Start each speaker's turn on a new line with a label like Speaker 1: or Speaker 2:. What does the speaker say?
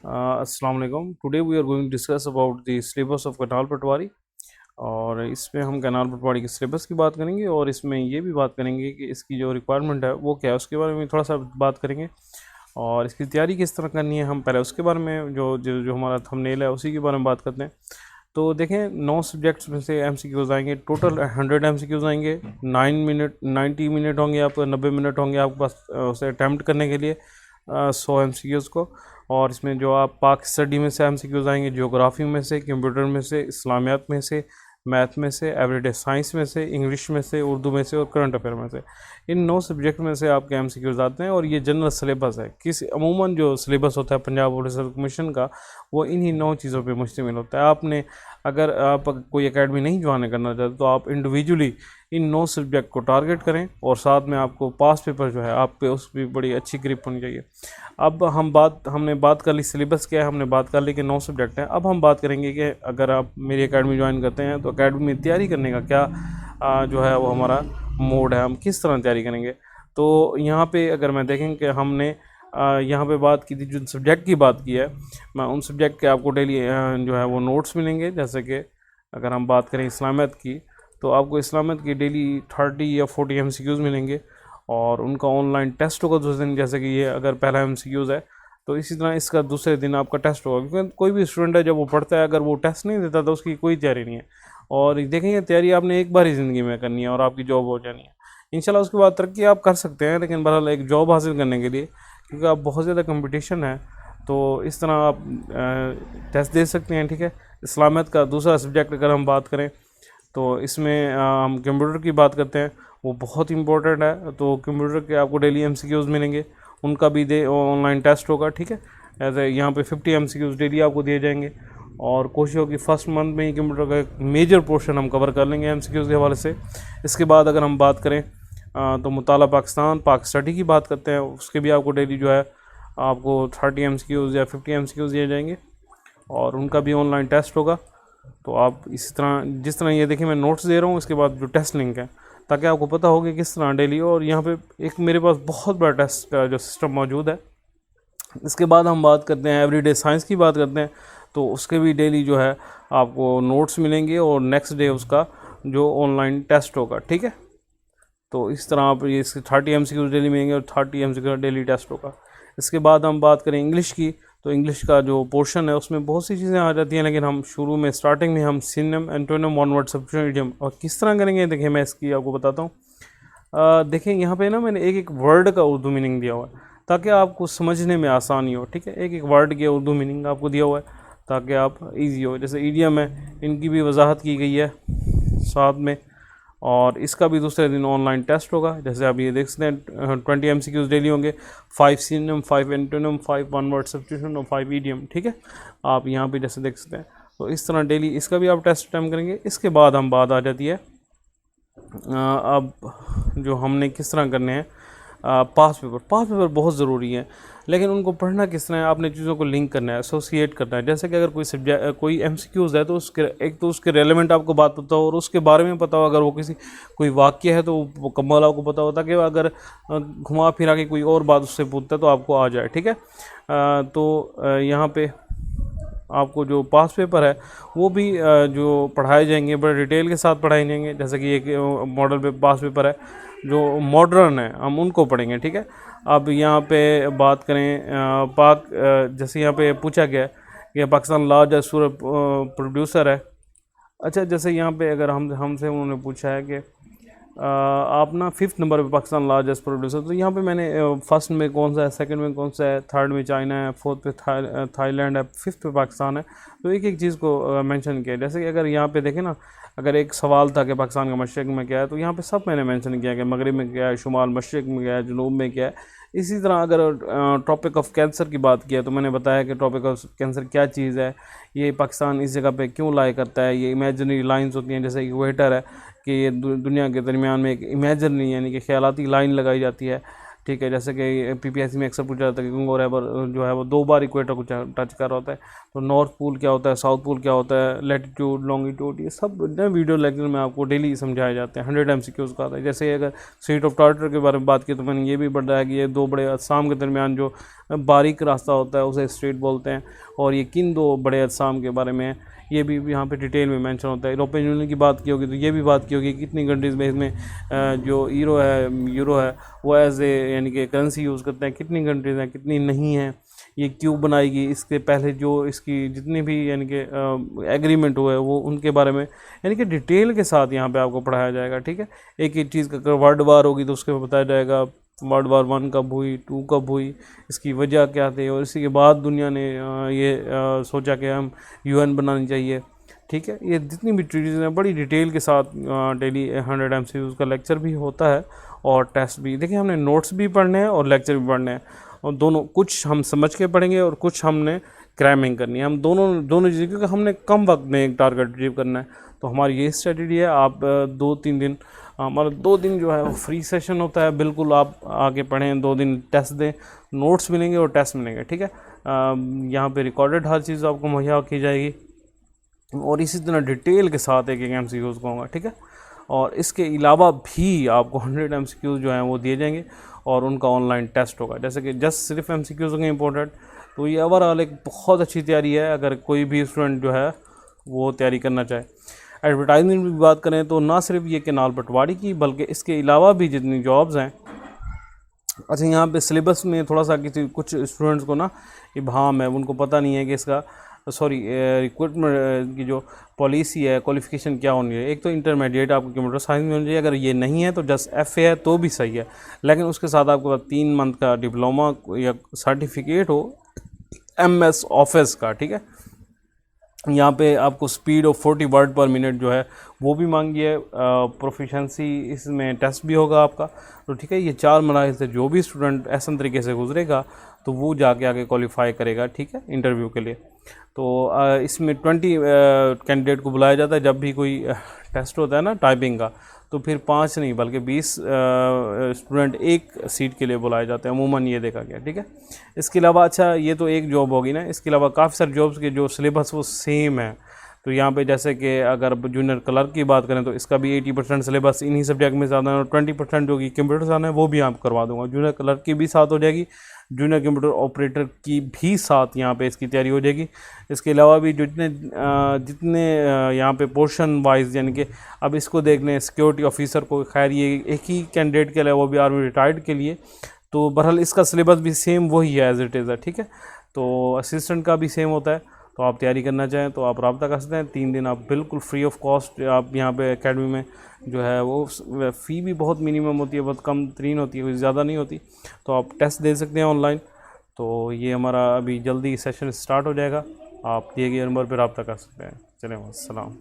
Speaker 1: अस्सलाम वालेकुम। Today we are going to discuss about the syllabus of canal patwari. और इसमें हम कनाल पटवारी के सिलेबस की बात करेंगे और इसमें ये भी बात करेंगे कि इसकी जो रिक्वायरमेंट है वो क्या है, उसके बारे में थोड़ा सा बात करेंगे। और इसकी तैयारी किस तरह करनी है हम पहले उसके बारे में जो हमारा थंबनेल है उसी के बारे में बात करते हैं। तो देखें, 9 सब्जेक्ट्स में से MCQs आएंगे, टोटल 100 MCQs आएंगे। 90 मिनट होंगे, आपको 90 मिनट होंगे आपके पास उसे अटैम्प्ट करने के लिए 100 MCQs को। और इसमें जो आप पाक स्टडी में से MCQs आएंगे, ज्योग्राफी में से, कंप्यूटर में से, इस्लामियात में से, मैथ में से, एवरीडे साइंस में से, इंग्लिश में से, उर्दू में से और करंट अफेयर में से। इन 9 सब्जेक्ट में से आपके MCQs आते हैं। और ये जनरल सिलेबस है। अमूमन जो सिलेबस होता है पंजाब बोर्ड रिजर्व कमीशन का, वो इन्हीं 9 चीज़ों पे मुश्तमिल होता है। आपने अगर आप कोई एकेडमी नहीं ज्वाइन करना चाहते तो आप इंडिविजुअली इन 9 सब्जेक्ट को टारगेट करें और साथ में आपको पास पेपर जो है आप पे उस पर बड़ी अच्छी ग्रिप होनी चाहिए। अब हमने बात कर ली सिलेबस क्या है, हमने बात कर ली कि 9 सब्जेक्ट हैं। अब हम बात करेंगे कि अगर आप मेरी एकेडमी ज्वाइन करते हैं तो एकेडमी में तैयारी करने का क्या जो है वो हमारा मोड है, हम किस तरह तैयारी करेंगे। तो यहाँ पे अगर मैं देखें कि हमने यहाँ पे बात की थी, जो सब्जेक्ट की बात की है, मैं उन सब्जेक्ट के आपको डेली जो है वो नोट्स मिलेंगे। जैसे कि अगर हम बात करें इस्लामियत की, तो आपको इस्लामियत की डेली 30 या 40 MCQs मिलेंगे और उनका ऑनलाइन टेस्ट होगा दूसरे दिन। जैसे कि ये अगर पहला MCQs है तो इसी तरह इसका दूसरे दिन आपका टेस्ट होगा, क्योंकि कोई भी स्टूडेंट है जब वो पढ़ता है अगर वो टेस्ट नहीं देता तो उसकी कोई तैयारी नहीं है। और देखेंगे, तैयारी आपने एक बार ही ज़िंदगी में करनी है और आपकी जॉब हो जानी है इंशाल्लाह। उसके बाद तरक्की आप कर सकते हैं, लेकिन बहरहाल एक जॉब हासिल करने के लिए, क्योंकि आप बहुत ज़्यादा कंपटीशन है, तो इस तरह आप टेस्ट दे सकते हैं। ठीक है। इस्लामियत का दूसरा सब्जेक्ट अगर हम बात करें तो इसमें हम कंप्यूटर की बात करते हैं, वो बहुत इंपॉर्टेंट है। तो कंप्यूटर के आपको डेली MCQs मिलेंगे, उनका भी ऑनलाइन टेस्ट होगा। ठीक है। ऐसे यहाँ पे 50 MCQs डेली आपको दिए जाएंगे और कोशिश होगी फर्स्ट मंथ में ही कंप्यूटर का एक मेजर पोर्शन हम कवर कर लेंगे MCQs के हवाले से। इसके बाद अगर हम बात करें तो मुताला पाकिस्तान पाक स्टडी की बात करते हैं, उसके भी आपको डेली जो है आपको 30 MCQs या 50 MCQs दिए जाएंगे और उनका भी ऑनलाइन टेस्ट होगा। तो आप इसी तरह, जिस तरह ये देखिए मैं नोट्स दे रहा हूँ, इसके बाद जो टेस्ट लिंक है, ताकि आपको पता हो कि किस तरह डेली। और यहाँ पे एक मेरे पास बहुत बड़ा टेस्ट का जो सिस्टम मौजूद है। इसके बाद हम बात करते हैं एवरीडे साइंस की बात करते हैं, तो उसके भी डेली जो है आपको नोट्स मिलेंगे और नेक्स्ट डे उसका जो ऑनलाइन टेस्ट होगा। ठीक है। तो इस तरह आप ये इसके 30 MCQs डेली मिलेंगे और 30 MCQ डेली टेस्ट होगा। इसके बाद हम बात करें इंग्लिश की, तो इंग्लिश का जो पोर्शन है उसमें बहुत सी चीज़ें आ जाती हैं, लेकिन हम शुरू में स्टार्टिंग में हम synonym, antonym, one word substitution, idiom और किस तरह करेंगे, देखिए मैं इसकी आपको बताता हूँ। देखिए यहाँ पे ना मैंने एक एक वर्ड का उर्दू मीनिंग दिया हुआ है ताकि आपको समझने में आसानी हो। ठीक है। एक एक वर्ड के उर्दू मीनिंग आपको दिया हुआ है ताकि आप ईजी हो। जैसे ईडियम है, इनकी भी वजाहत की गई है साथ में, और इसका भी दूसरे दिन ऑनलाइन टेस्ट होगा। जैसे आप ये देख सकते हैं 20 MCQs डेली होंगे, 5 synonym, 5 antonym, 5 one word substitution और 5 ईडियम। ठीक है। आप यहाँ पे जैसे देख सकते हैं, तो इस तरह डेली इसका भी आप टेस्ट अटैम्प्ट करेंगे। इसके बाद हम बात आ जाती है अब जो हमने किस तरह करने हैं पास पेपर बहुत ज़रूरी है, लेकिन उनको पढ़ना किस तरह है, आपने चीज़ों को लिंक करना है, एसोसिएट करना है। जैसे कि अगर कोई सब्जेक्ट कोई MCQs है तो उसके एक तो उसके रेलेवेंट आपको बात पता हो और उसके बारे में पता हो। अगर वो कोई वाक्य है तो वो कम्बल आपको पता होता है कि अगर घुमा फिरा के कोई और बात उससे पूछता है तो आपको आ जाए। ठीक है। तो यहाँ पे आपको जो पास पेपर है वो भी जो पढ़ाए जाएंगे बड़े डिटेल के साथ पढ़ाए जाएंगे। जैसे कि एक मॉडल पे पास पेपर है जो मॉडर्न है, हम उनको पढ़ेंगे। ठीक है। अब यहाँ पे बात करें जैसे यहाँ पे पूछा गया कि पाकिस्तान लार्जेस्ट सूरज प्रोड्यूसर है। अच्छा, जैसे यहाँ पे अगर हमसे उन्होंने पूछा है कि आप ना 5th नंबर पे पाकिस्तान लार्जेस्ट प्रोड्यूसर, तो यहाँ पे मैंने फर्स्ट में कौन सा है, सेकंड में कौन सा है, थर्ड में चाइना है, फोर्थ पे थाईलैंड है, 5th पे पाकिस्तान है। तो एक एक चीज़ को मेंशन किया। जैसे कि अगर यहाँ पे देखें ना, अगर एक सवाल था कि पाकिस्तान का मशरक़ में क्या है, तो यहाँ पे सब मैंने मेंशन किया कि मगरिब में क्या है, शुमाल मशरक़ में क्या है, जनूब में क्या है। इसी तरह अगर टॉपिक ऑफ कैंसर की बात किया तो मैंने बताया कि टॉपिक ऑफ कैंसर क्या चीज़ है, ये पाकिस्तान इस जगह पे क्यों लाई करता है। ये इमेजिनरी लाइंस होती हैं, जैसे इक्वेटर है कि ये दुनिया के दरमियान में एक इमेजिनरी यानी कि ख्यालाती लाइन लगाई जाती है ठीक है। जैसे कि पीपीएससी में अक्सर पूछा जाता है कि कंगो रैपर जो है वो 2 बार इक्वेटर को टच कर रहा होता है। तो नॉर्थ पोल क्या होता है, साउथ पोल क्या होता है, लैटिट्यूड, लॉन्गिट्यूड, ये सब ना वीडियो लेक्चर में आपको डेली समझाए जाते हैं। 100 MCQs का आता है। जैसे अगर स्ट्रेट ऑफ टार्टर के बारे में बात की तो मैंने ये भी पढ़ा है कि ये 2 बड़े अजसाम के दरमियान जो बारीक रास्ता होता है उसे स्ट्रेट बोलते हैं। और ये किन 2 बड़े अजसाम के बारे में है ये भी यहाँ पे डिटेल में मेंशन होता है। यूरोपियन यूनियन की बात की होगी तो ये भी बात की होगी कितनी कंट्रीज़ में इसमें जो यूरो है वो एज ए यानी कि करेंसी यूज़ करते हैं, कितनी कंट्रीज़ हैं, कितनी नहीं हैं, ये क्यों बनाएगी, इसके पहले जो इसकी जितनी भी यानी कि एग्रीमेंट हुआ है वो उनके बारे में यानी कि डिटेल के साथ यहाँ पे आपको पढ़ाया जाएगा। ठीक है। एक एक चीज़ का अगर वर्ल्ड वार होगी तो उसके बताया जाएगा वर्ल्ड वार 1 कब हुई, 2 कब हुई, इसकी वजह क्या थी, और इसी के बाद दुनिया ने सोचा कि हम UN बनानी चाहिए। ठीक है। ये जितनी भी चीज़ें हैं बड़ी डिटेल के साथ डेली 100 MCQs का लेक्चर भी होता है और टेस्ट भी। देखिए हमने नोट्स भी पढ़ने हैं और लेक्चर भी पढ़ने हैं, और दोनों कुछ हम समझ के पढ़ेंगे और कुछ हमने क्रैमिंग करनी है। हम दोनों चीज़ें, क्योंकि हमने कम वक्त में एक टारगेट अचीव करना है। तो हमारी ये स्ट्रेटजी है। आप 2-3 दिन, हमारा 2 दिन जो है वो फ्री सेशन होता है, बिल्कुल आप आके पढ़ें, 2 दिन टेस्ट दें, नोट्स मिलेंगे और टेस्ट मिलेंगे। ठीक है। यहाँ पे रिकॉर्डेड हर चीज़ आपको मुहैया की जाएगी और इसी तरह डिटेल के साथ एक MCQs को होगा। ठीक है। और इसके अलावा भी आपको 100 MCQs जो हैं वो दिए जाएंगे और उनका ऑनलाइन टेस्ट होगा। जैसे कि जस्ट सिर्फ MCQs होंगे इंपॉर्टेंट। तो ये ओवरऑल एक बहुत अच्छी तैयारी है अगर कोई भी स्टूडेंट जो है वो तैयारी करना चाहे। एडवर्टाइजमेंट की बात करें तो ना सिर्फ ये केनाल पटवारी की बल्कि इसके अलावा भी जितनी जॉब्स हैं। अच्छा, यहाँ पे सिलेबस में थोड़ा सा कुछ स्टूडेंट्स को ना इबाहम है, उनको पता नहीं है कि इसका रिक्रूटमेंट की जो पॉलिसी है, क्वालिफ़िकेशन क्या होनी है। एक तो इंटरमीडिएट आपको कंप्यूटर साइंस में होनी चाहिए, अगर ये नहीं है तो जस्ट FA है तो भी सही है, लेकिन उसके साथ आपको 3 मंथ का डिप्लोमा या सर्टिफिकेट हो MS ऑफिस का। ठीक है। यहाँ पे आपको स्पीड ऑफ 40 वर्ड पर मिनट जो है वो भी मांगी है। प्रोफिशेंसी इसमें टेस्ट भी होगा आपका। तो ठीक है, ये 4 मराहल से जो भी स्टूडेंट ऐसा तरीके से गुजरेगा तो वो जाके आगे क्वालिफाई करेगा। ठीक है, इंटरव्यू के लिए। तो इसमें 20 कैंडिडेट को बुलाया जाता है जब भी कोई टेस्ट होता है ना टाइपिंग का, तो फिर 5 नहीं बल्कि 20 स्टूडेंट एक सीट के लिए बुलाए जाते हैं, अमूमन ये देखा गया। ठीक है। इसके अलावा अच्छा, ये तो एक जॉब होगी ना, इसके अलावा काफ़ी सारे जॉब्स के जो सिलेबस वो सेम है। तो यहाँ पे जैसे कि अगर जूनियर क्लर्क की बात करें तो इसका भी 80% सिलेबस इन्हीं सब्जेक्ट में ज़्यादा है और 20% जो कि कंप्यूटर साइंस है वो भी आप करवा दूंगा। जूनियर क्लर्क की भी साथ हो जाएगी, जूनियर कंप्यूटर ऑपरेटर की भी साथ यहाँ पे इसकी तैयारी हो जाएगी। इसके अलावा भी जितने यहाँ पे पोर्शन वाइज यानी कि अब इसको देख लें सिक्योरिटी ऑफिसर को, खैर ये एक ही कैंडिडेट के लिए, वो भी आर्मी रिटायर्ड के लिए। तो बहरहाल इसका सिलेबस भी सेम वही है एज इट इज़ है। ठीक है। तो असिस्टेंट का भी सेम होता है। तो आप तैयारी करना चाहें तो आप रब्ता कर सकते हैं। 3 दिन आप बिल्कुल फ्री ऑफ कॉस्ट आप यहाँ पे एकेडमी में जो है वो फ़ी भी बहुत मिनिमम होती है, बहुत कम तरीन होती है, कोई ज़्यादा नहीं होती। तो आप टेस्ट दे सकते हैं ऑनलाइन। तो ये हमारा अभी जल्दी सेशन स्टार्ट हो जाएगा। आप दिए गए नंबर पर रब्ता कर सकते हैं। चलें, अस्सलाम।